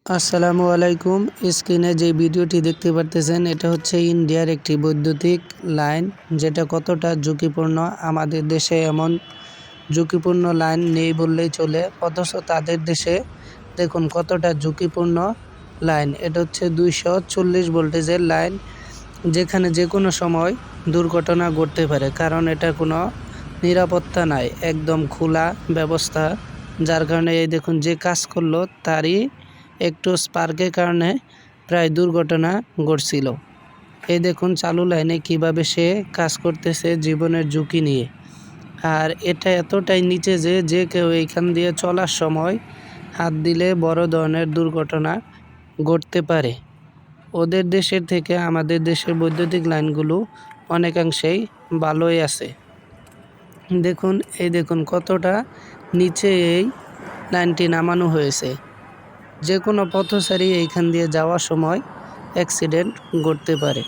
আসসালামু আলাইকুম। স্ক্রিনে যে ভিডিওটি দেখতে পারতেছেন এটা হচ্ছে ইন্ডিয়ার একটি বৈদ্যুতিক লাইন, যেটা কতটা ঝুঁকিপূর্ণ। আমাদের দেশে এমন ঝুঁকিপূর্ণ লাইন নেই বললেই চলে, অথচ তাদের দেশে দেখুন কতটা ঝুঁকিপূর্ণ লাইন। এটা হচ্ছে 240 ভোল্টেজের লাইন, যেখানে যে কোনো সময় দুর্ঘটনা ঘটতে পারে, কারণ এটা কোনো নিরাপত্তা নাই, একদম খোলা ব্যবস্থা। যার কারণে এই দেখুন যে কাজ করলো তারই একটু স্পার্কের কারণে প্রায় দুর্ঘটনা ঘটছিল। এই দেখুন চালু লাইনে কিভাবে সে কাজ করতেছে জীবনের ঝুঁকি নিয়ে। আর এটা এতটাই নিচে যে কেউ এইখান দিয়ে চলার সময় হাত দিলে বড় ধরনের দুর্ঘটনা ঘটতে পারে। ওদের দেশের থেকে আমাদের দেশের বৈদ্যুতিক লাইনগুলো অনেকাংশেই ভালোই আছে। দেখুন কতটা নিচে এই লাইনটি নামানো হয়েছে। যে কোনো পথচারী এইখান দিয়ে যাওয়ার সময় অ্যাক্সিডেন্ট ঘটতে পারে।